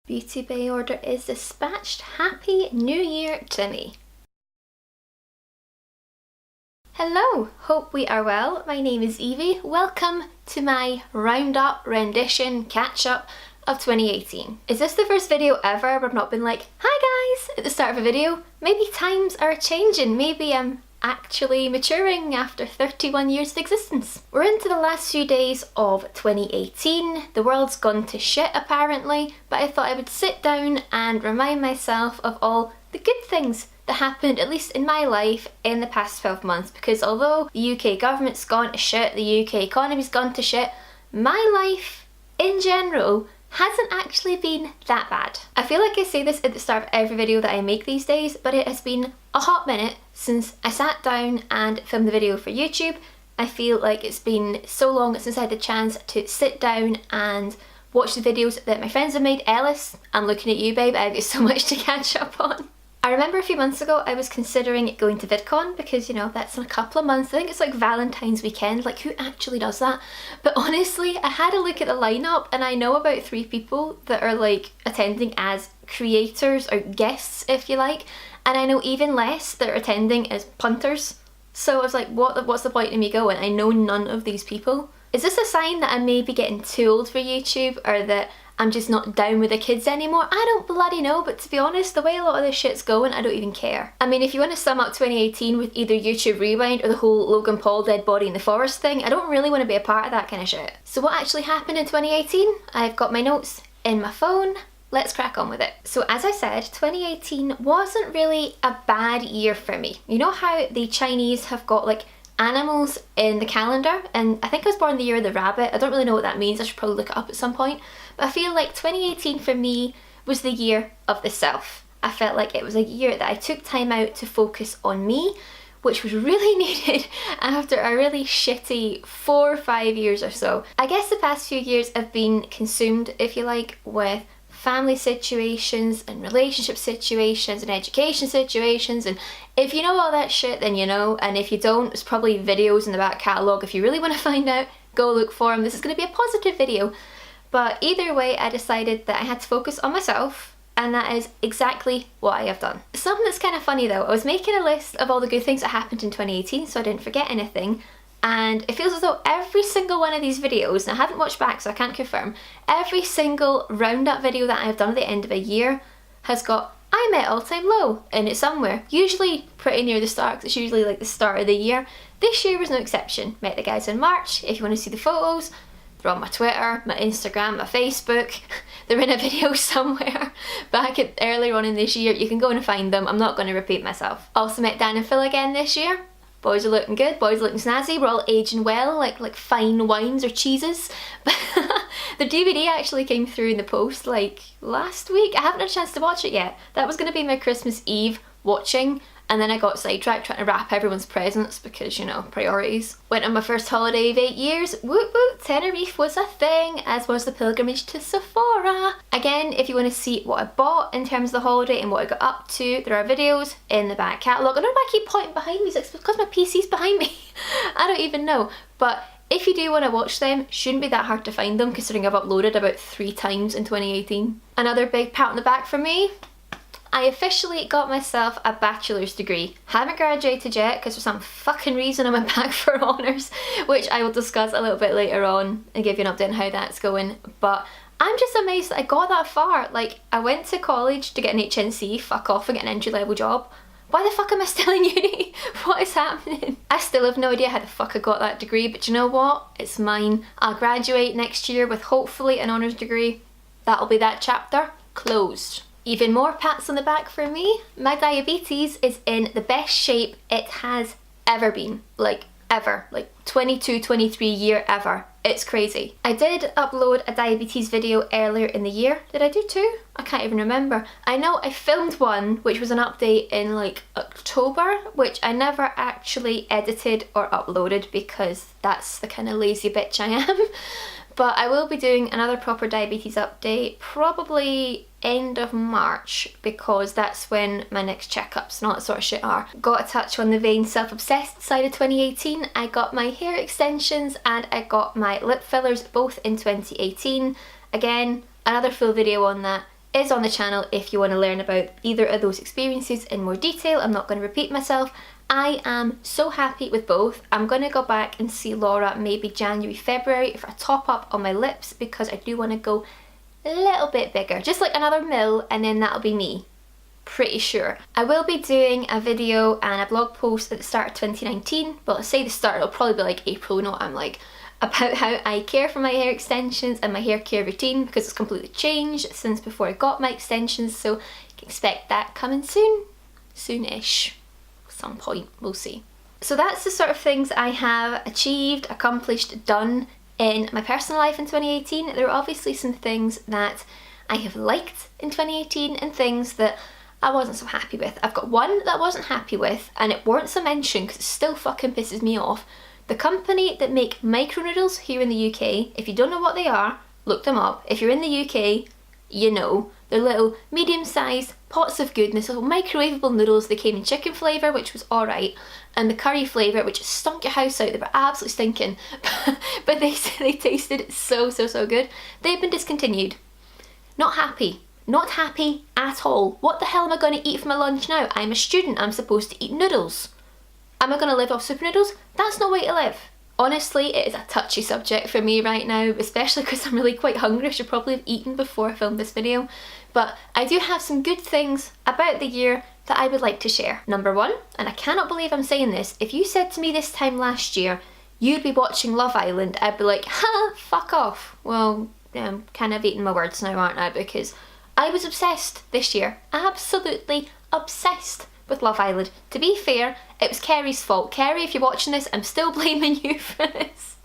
Beauty Bay order is dispatched. Happy New Year to me. Hello, hope we are well. My name is Evie. Welcome to my roundup, rendition, catch-up of 2018. Is this the first video ever where I've not been like, hi guys, at the start of a video? Maybe times are changing. Maybe I'm actually maturing after 31 years of existence. We're into the last few days of 2018. The world's gone to shit apparently, but I thought I would sit down and remind myself of all the good things that happened, at least in my life, in the past 12 months, because although the UK government's gone to shit, the UK economy's gone to shit, my life in general hasn't actually been that bad. I feel like I say this at the start of every video that I make these days, but it has been a hot minute since I sat down and filmed the video for YouTube. I feel like it's been so long since I had the chance to sit down and watch the videos that my friends have made. Ellis, I'm looking at you babe, I've got so much to catch up on. I remember a few months ago I was considering going to VidCon because, you know, that's in a couple of months. I think it's like Valentine's weekend, like who actually does that? But honestly, I had a look at the lineup and I know about 3 people that are like attending as creators or guests, if you like, and I know even less that are attending as punters. So I was like, what's the point of me going? I know none of these people. Is this a sign that I may be getting too old for YouTube, or that I'm just not down with the kids anymore? I don't bloody know, but to be honest, the way a lot of this shit's going, I don't even care. I mean, if you want to sum up 2018 with either YouTube Rewind or the whole Logan Paul dead body in the forest thing, I don't really want to be a part of that kind of shit. So what actually happened in 2018? I've got my notes in my phone. Let's crack on with it. So as I said, 2018 wasn't really a bad year for me. You know how the Chinese have got like animals in the calendar, and I think I was born the year of the rabbit. I don't really know what that means. I should probably look it up at some point. But I feel like 2018 for me was the year of the self. I felt like it was a year that I took time out to focus on me, which was really needed after a really shitty 4 or 5 years or so. I guess the past few years have been consumed, if you like, with family situations and relationship situations and education situations, and if you know all that shit then you know, and if you don't, there's probably videos in the back catalogue if you really want to find out. Go look for them. This is going to be a positive video, but either way I decided that I had to focus on myself, and that is exactly what I have done. Something that's kind of funny though, I was making a list of all the good things that happened in 2018 so I didn't forget anything, and it feels as though every single one of these videos, and I haven't watched back so I can't confirm, every single roundup video that I've done at the end of a year has got I met all-time low in it somewhere, usually pretty near the start because it's usually like the start of the year. This year was no exception. Met the guys in March. If you want to see the photos, they're on my Twitter, my Instagram, my Facebook. They're in a video somewhere back earlier on in this year. You can go and find them. I'm not going to repeat myself. Also met Dan and Phil again this year. Boys are looking good, boys are looking snazzy, we're all aging well, like fine wines or cheeses. The DVD actually came through in the post like last week. I haven't had a chance to watch it yet. That was going to be my Christmas Eve watching, and then I got sidetracked trying to wrap everyone's presents because, you know, priorities. Went on my first holiday of 8 years. Woot woot, Tenerife was a thing, as was the pilgrimage to Sephora. Again, if you want to see what I bought in terms of the holiday and what I got up to, there are videos in the back catalogue. I don't know why I keep pointing behind me, it's because my PC's behind me. I don't even know. But if you do want to watch them, shouldn't be that hard to find them considering I've uploaded about 3 times in 2018. Another big pat on the back from me. I officially got myself a bachelor's degree. Haven't graduated yet because for some fucking reason I went back for honours, which I will discuss a little bit later on and give you an update on how that's going. But I'm just amazed that I got that far. Like, I went to college to get an HNC, fuck off and get an entry-level job. Why the fuck am I still in uni? What is happening? I still have no idea how the fuck I got that degree, but you know what? It's mine. I'll graduate next year with hopefully an honours degree. That'll be that chapter closed. Even more pats on the back for me. My diabetes is in the best shape it has ever been. Like, ever. Like, 22, 23 year ever. It's crazy. I did upload a diabetes video earlier in the year. Did I do 2? I can't even remember. I know I filmed one, which was an update in like October, which I never actually edited or uploaded because that's the kind of lazy bitch I am. But I will be doing another proper diabetes update probably end of March because that's when my next checkups and all that sort of shit are. Got a touch on the vain self-obsessed side of 2018. I got my hair extensions and I got my lip fillers both in 2018. Again, another full video on that is on the channel if you want to learn about either of those experiences in more detail. I'm not going to repeat myself. I am so happy with both. I'm going to go back and see Laura maybe January, February for a top up on my lips because I do want to go a little bit bigger, just like another mil, and then that'll be me. Pretty sure. I will be doing a video and a blog post at the start of 2019. Well, let's say the start, it'll probably be like April, you know what I'm like, about how I care for my hair extensions and my hair care routine because it's completely changed since before I got my extensions, so you can expect that coming soon. Soon-ish. Some point, we'll see. So that's the sort of things I have achieved, accomplished, done in my personal life in 2018. There are obviously some things that I have liked in 2018 and things that I wasn't so happy with. I've got one that I wasn't happy with, and it warrants a mention because it still fucking pisses me off. The company that make micro noodles here in the UK, if you don't know what they are, look them up. If you're in the UK, you know. They're little medium-sized pots of goodness, little microwavable noodles. They came in chicken flavour, which was alright, and the curry flavour, which stunk your house out. They were absolutely stinking, but they tasted so good. They've been discontinued. Not happy. Not happy at all. What the hell am I going to eat for my lunch now? I'm a student. I'm supposed to eat noodles. Am I going to live off super noodles? That's no way to live. Honestly, it is a touchy subject for me right now, especially because I'm really quite hungry. I should probably have eaten before I filmed this video. But I do have some good things about the year that I would like to share. Number one, and I cannot believe I'm saying this, if you said to me this time last year, you'd be watching Love Island, I'd be like, ha, fuck off. Well, I'm kind of eating my words now, aren't I? Because I was obsessed this year. Absolutely obsessed with Love Island. To be fair, it was Kerry's fault. Kerry, if you're watching this, I'm still blaming you for this.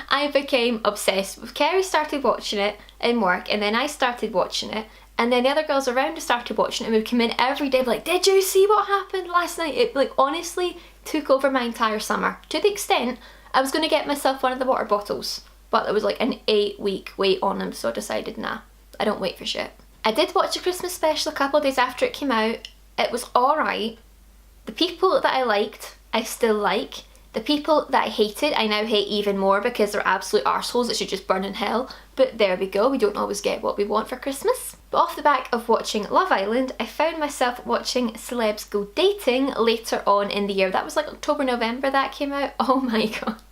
I became obsessed. Kerry started watching it in work, and then I started watching it, and then the other girls around us started watching it, and we'd come in every day like, did you see what happened last night? It like honestly took over my entire summer, to the extent I was going to get myself one of the water bottles, but there was like an 8-week wait on them, so I decided, nah, I don't wait for shit. I did watch the Christmas special a couple of days after it came out. It was alright. The people that I liked, I still like. The people that I hated, I now hate even more because they're absolute arseholes that should just burn in hell. But there we go, we don't always get what we want for Christmas. But off the back of watching Love Island, I found myself watching Celebs Go Dating later on in the year. That was like October, November that came out. Oh my god.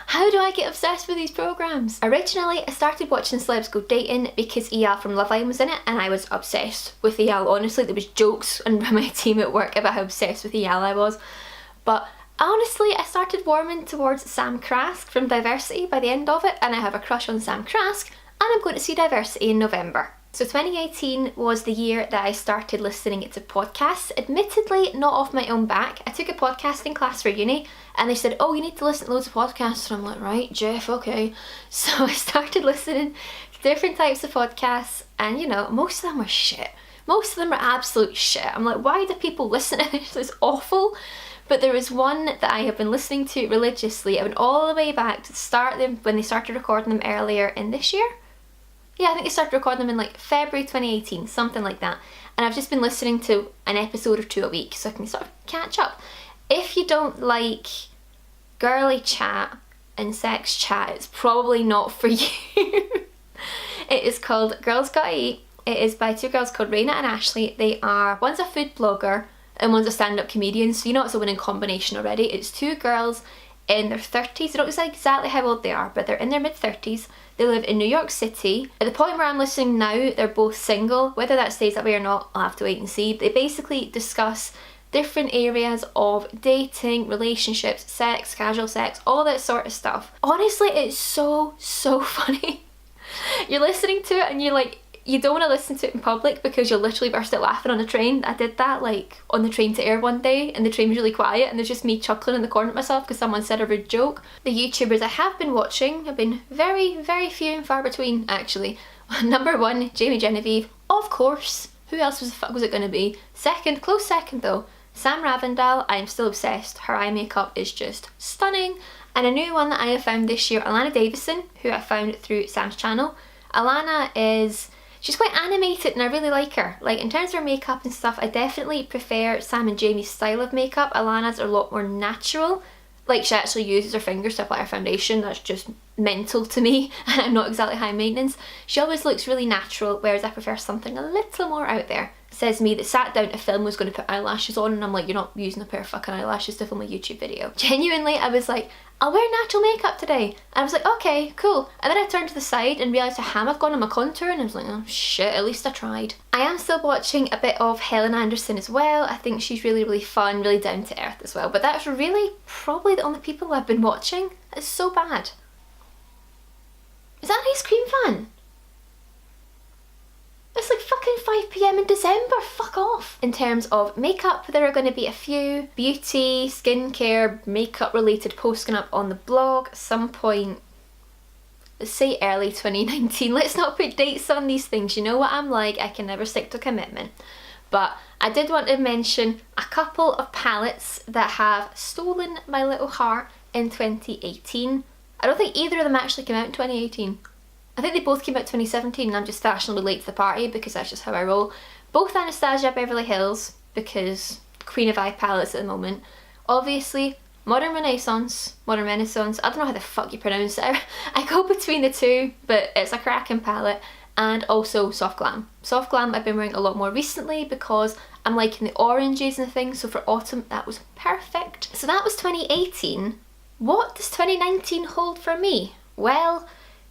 How do I get obsessed with these programmes? Originally, I started watching Celebs Go Dating because Eyal from Love Island was in it, and I was obsessed with Eyal. Honestly, there was jokes on my team at work about how obsessed with Eyal I was. But honestly, I started warming towards Sam Krask from Diversity by the end of it, and I have a crush on Sam Krask, and I'm going to see Diversity in November. So 2018 was the year that I started listening to podcasts, admittedly not off my own back. I took a podcasting class for uni and they said, oh, you need to listen to loads of podcasts, and I'm like, right, Jeff, okay. So I started listening to different types of podcasts, and you know, most of them were shit. Most of them were absolute shit. I'm like, why do people listen to this? It's awful. But there was one that I have been listening to religiously. I went all the way back to the start of them when they started recording them earlier in this year. Yeah, I think they started recording them in like February 2018, something like that. And I've just been listening to an episode or two a week so I can sort of catch up. If you don't like girly chat and sex chat, it's probably not for you. It is called Girls Gotta Eat. It is by two girls called Raina and Ashley. They are, one's a food blogger and one's a stand-up comedian, so you know it's a winning combination already. It's two girls in their 30s. I don't know exactly how old they are, but they're in their mid-30s. They live in New York City. At the point where I'm listening now, they're both single. Whether that stays that way or not, I'll have to wait and see. They basically discuss different areas of dating, relationships, sex, casual sex, all that sort of stuff. Honestly, it's so funny. You're listening to it and you're like, you don't want to listen to it in public because you'll literally burst out laughing on the train. I did that like on the train to Ayr one day, and the train was really quiet and there's just me chuckling in the corner to myself because someone said a rude joke. The YouTubers I have been watching have been very few and far between actually. Number one, Jamie Genevieve, of course. Who else was it going to be? Second, close second though, Sam Ravindal. I'm still obsessed. Her eye makeup is just stunning. And a new one that I have found this year, Alana Davison, who I found through Sam's channel. Alana is, she's quite animated and I really like her. Like in terms of her makeup and stuff, I definitely prefer Sam and Jamie's style of makeup. Alana's are a lot more natural. Like, she actually uses her fingers to apply her foundation. That's just mental to me. I'm not exactly high maintenance. She always looks really natural, whereas I prefer something a little more out there. Says me that sat down to film was going to put eyelashes on, and I'm like, you're not using a pair of fucking eyelashes to film a YouTube video. Genuinely, I was like, I'll wear natural makeup today. And I was like, okay, cool. And then I turned to the side and realised how ham I've gone on my contour, and I was like, oh shit, at least I tried. I am still watching a bit of Helen Anderson as well. I think she's really, really fun, really down to earth as well. But that's really probably the only people I've been watching. It's so bad. Is that an ice cream van? It's like fucking 5 PM in December, fuck off. In terms of makeup, there are going to be a few beauty, skincare, makeup related posts going up on the blog at some point. Let's say early 2019. Let's not put dates on these things, you know what I'm like, I can never stick to commitment. But I did want to mention a couple of palettes that have stolen my little heart in 2018. I don't think either of them actually came out in 2018. I think they both came out 2017 and I'm just fashionably late to the party because that's just how I roll. Both Anastasia Beverly Hills, because Queen of Eye palettes at the moment. Obviously, Modern Renaissance, I don't know how the fuck you pronounce it. I go between the two, but it's a cracking palette. And also Soft Glam. Soft Glam I've been wearing a lot more recently because I'm liking the oranges and things, so for autumn that was perfect. So that was 2018. What does 2019 hold for me? Well,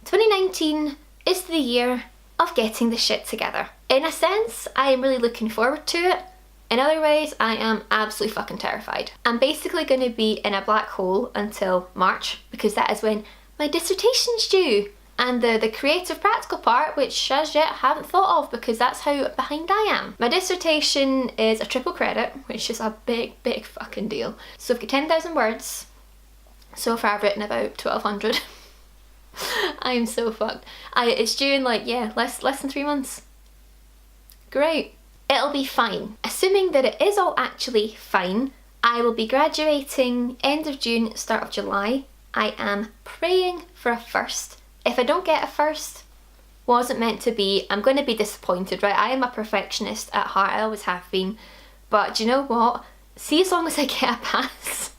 2019 is the year of getting the shit together. In a sense, I am really looking forward to it. In other ways, I am absolutely fucking terrified. I'm basically going to be in a black hole until March because that is when my dissertation's due. And the creative practical part, which as yet I haven't thought of because that's how behind I am. My dissertation is a triple credit, which is a big fucking deal. So I've got 10,000 words. So far I've written about 1,200. I am so fucked. It's due in like, yeah, less than 3 months. Great. It'll be fine. Assuming that it is all actually fine, I will be graduating end of June, start of July. I am praying for a first. If I don't get a first, wasn't meant to be, I'm going to be disappointed, right? I am a perfectionist at heart, I always have been. But do you know what? See, as long as I get a pass,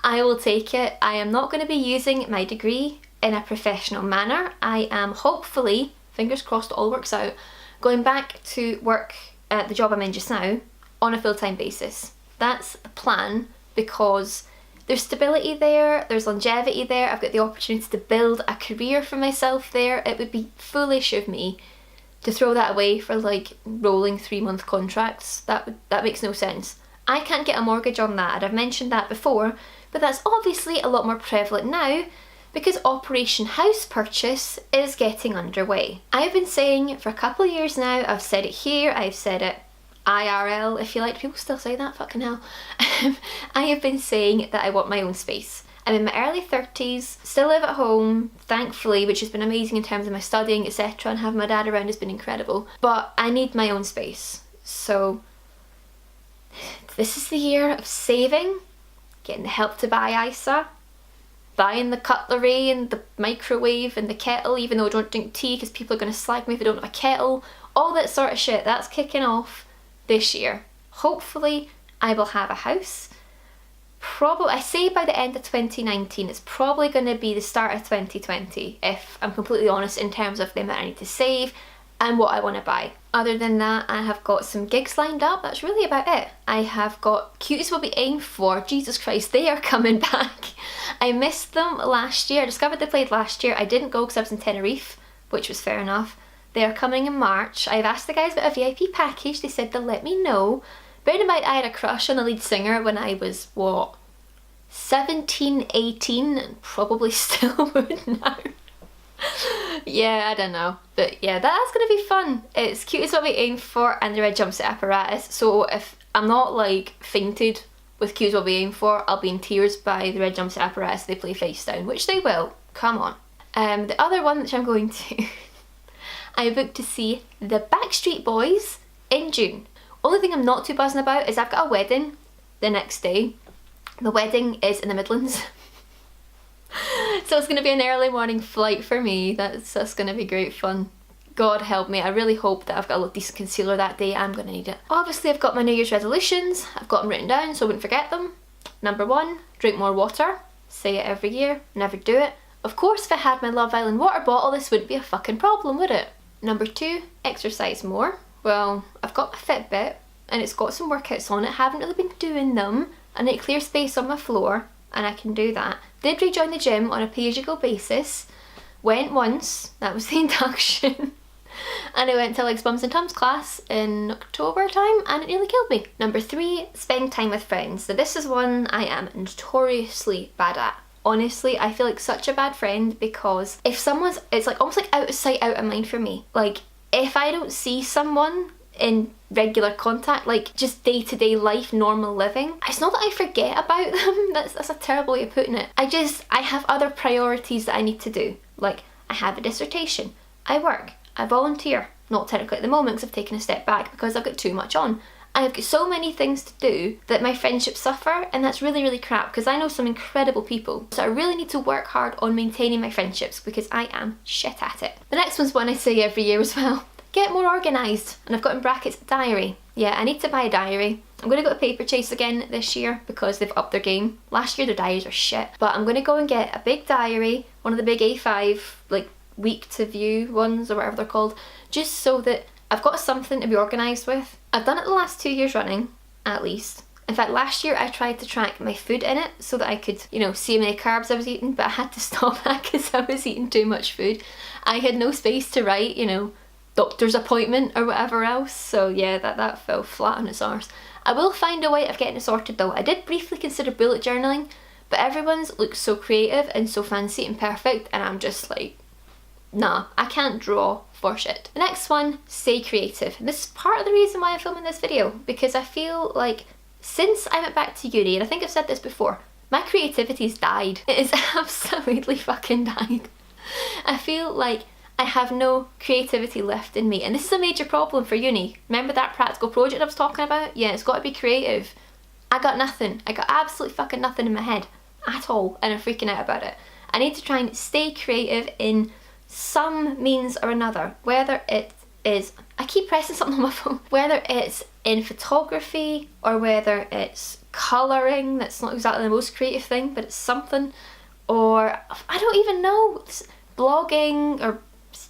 I will take it. I am not going to be using my degree in a professional manner. I am hopefully, fingers crossed it all works out, going back to work at the job I'm in just now on a full-time basis. That's the plan because there's stability there, there's longevity there, I've got the opportunity to build a career for myself there. It would be foolish of me to throw that away for like rolling 3-month contracts. That makes no sense. I can't get a mortgage on that, and I've mentioned that before, but that's obviously a lot more prevalent now because Operation House Purchase is getting underway. I've been saying for a couple of years now, I've said it here, I've said it IRL, if you like. People still say that, fucking hell. I have been saying that I want my own space. I'm in my early 30s, still live at home, thankfully, which has been amazing in terms of my studying, etc. And having my dad around has been incredible. But I need my own space. So this is the year of saving, getting the help to buy ISA, buying the cutlery and the microwave and the kettle, even though I don't drink tea because people are going to slag me if I don't have a kettle. All that sort of shit, that's kicking off this year. Hopefully I will have a house. Probably, I say by the end of 2019, it's probably going to be the start of 2020 if I'm completely honest in terms of the amount I need to save and what I want to buy. Other than that, I have got some gigs lined up. That's really about it. I have got Cuties Will Be Aimed For. Jesus Christ, they are coming back. I missed them last year. I discovered they played last year. I didn't go because I was in Tenerife, which was fair enough. They are coming in March. I've asked the guys about a VIP package. They said they'll let me know. Bear in mind, I had a crush on the lead singer when I was, what, 17, 18, and probably still would now. Yeah, I don't know. But yeah, that's going to be fun. It's Cuties What We Aim For and the Red Jumpsuit Apparatus. So if I'm not like fainted with Cuties What We Aim For, I'll be in tears by the Red Jumpsuit Apparatus. They play face down, which they will. Come on. The other one which I'm going to... I booked to see the Backstreet Boys in June. Only thing I'm not too buzzing about is I've got a wedding the next day. The wedding is in the Midlands. So it's going to be an early morning flight for me. That's going to be great fun. God help me. I really hope that I've got a decent concealer that day. I'm going to need it. Obviously I've got my New Year's resolutions. I've got them written down so I wouldn't forget them. Number 1, drink more water. Say it every year, never do it. Of course, if I had my Love Island water bottle, this wouldn't be a fucking problem, would it? Number 2, exercise more. Well, I've got my Fitbit and it's got some workouts on it. Haven't really been doing them. I need clear space on my floor and I can do that. Did rejoin the gym on a pay-as-you-go basis. Went once, that was the induction. And I went to Legs, Bums and Tums class in October time and it nearly killed me. Number 3, spend time with friends. So this is one I am notoriously bad at. Honestly, I feel like such a bad friend because if someone's, it's like almost like out of sight, out of mind for me. Like if I don't see someone in regular contact, like just day-to-day life, normal living, it's not that I forget about them, that's a terrible way of putting it. I have other priorities that I need to do. Like I have a dissertation, I work, I volunteer, not technically at the moment because I've taken a step back because I've got too much on. I've got so many things to do that my friendships suffer, and that's really, really crap because I know some incredible people. So I really need to work hard on maintaining my friendships because I am shit at it. The next one's one I say every year as well. Get more organised, and I've got in brackets diary. Yeah, I need to buy a diary. I'm going to go to Paper Chase again this year because they've upped their game. Last year their diaries were shit, but I'm going to go and get a big diary, one of the big A5 like week to view ones or whatever they're called, just so that I've got something to be organised with. I've done it the last 2 years running, at least. In fact, last year I tried to track my food in it so that I could, you know, see how many carbs I was eating, but I had to stop that because I was eating too much food. I had no space to write, you know, doctor's appointment or whatever else, so yeah, that fell flat on its arse. I will find a way of getting it sorted though. I did briefly consider bullet journaling, but everyone's looks so creative and so fancy and perfect, and I'm just like, nah, I can't draw for shit. The next one, stay creative. And this is part of the reason why I'm filming this video, because I feel like since I went back to uni, and I think I've said this before, my creativity's died. It is absolutely fucking died. I feel like I have no creativity left in me, and this is a major problem for uni. Remember that practical project I was talking about? Yeah, it's got to be creative. I got nothing. I got absolutely fucking nothing in my head at all, and I'm freaking out about it. I need to try and stay creative in some means or another, whether it is, I keep pressing something on my phone, whether it's in photography or whether it's colouring. That's not exactly the most creative thing, but it's something, or I don't even know, blogging, or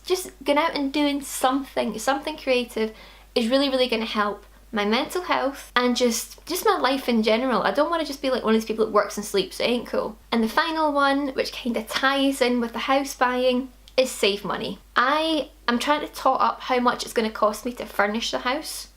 just going out and doing something creative is really, really going to help my mental health and just my life in general. I don't want to just be like one of these people that works and sleeps. It ain't cool. And the final one, which kind of ties in with the house buying, is save money. I am trying to tot up how much it's going to cost me to furnish the house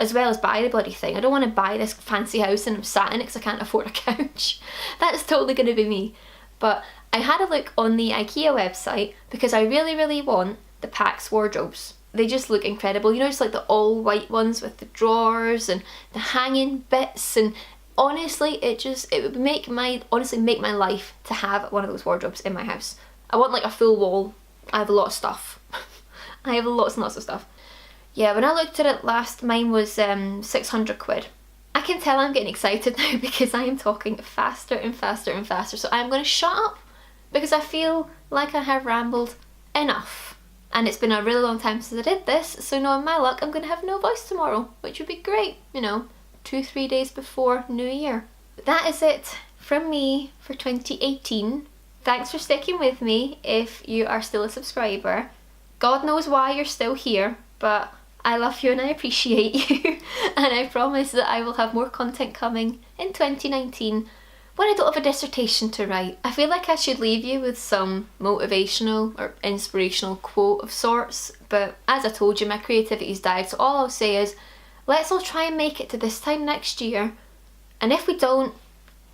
as well as buy the bloody thing. I don't want to buy this fancy house and I'm sat in it because I can't afford a couch. That's totally going to be me. But I had a look on the IKEA website because I really, really want the Pax wardrobes. They just look incredible. You know, just like the all white ones with the drawers and the hanging bits, and honestly, it would make my life to have one of those wardrobes in my house. I want like a full wall. I have a lot of stuff. I have lots and lots of stuff. Yeah, when I looked at it last, mine was 600 quid. I can tell I'm getting excited now because I am talking faster and faster and faster. So I'm going to shut up because I feel like I have rambled enough. And it's been a really long time since I did this, so knowing my luck, I'm going to have no voice tomorrow, which would be great, you know, 2-3 days before New Year. But that is it from me for 2018. Thanks for sticking with me if you are still a subscriber. God knows why you're still here, but I love you and I appreciate you. And I promise that I will have more content coming in 2019 when I don't have a dissertation to write. I feel like I should leave you with some motivational or inspirational quote of sorts, but as I told you, my creativity's died, so all I'll say is, let's all try and make it to this time next year, and if we don't,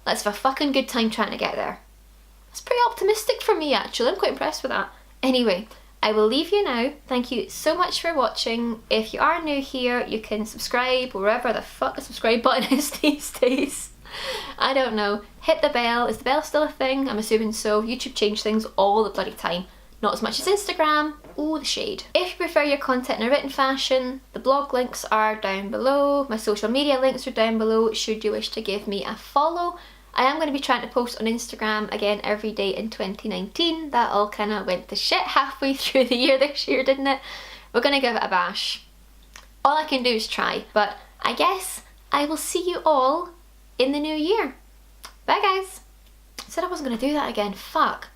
let's have a fucking good time trying to get there. That's pretty optimistic for me actually, I'm quite impressed with that. Anyway, I will leave you now. Thank you so much for watching. If you are new here, you can subscribe wherever the fuck the subscribe button is these days. I don't know. Hit the bell. Is the bell still a thing? I'm assuming so. YouTube changed things all the bloody time. Not as much as Instagram. Ooh, the shade. If you prefer your content in a written fashion, the blog links are down below. My social media links are down below should you wish to give me a follow. I am going to be trying to post on Instagram again every day in 2019. That all kind of went to shit halfway through the year this year, didn't it? We're going to give it a bash. All I can do is try, but I guess I will see you all in the new year. Bye guys. Said I wasn't gonna do that again, fuck.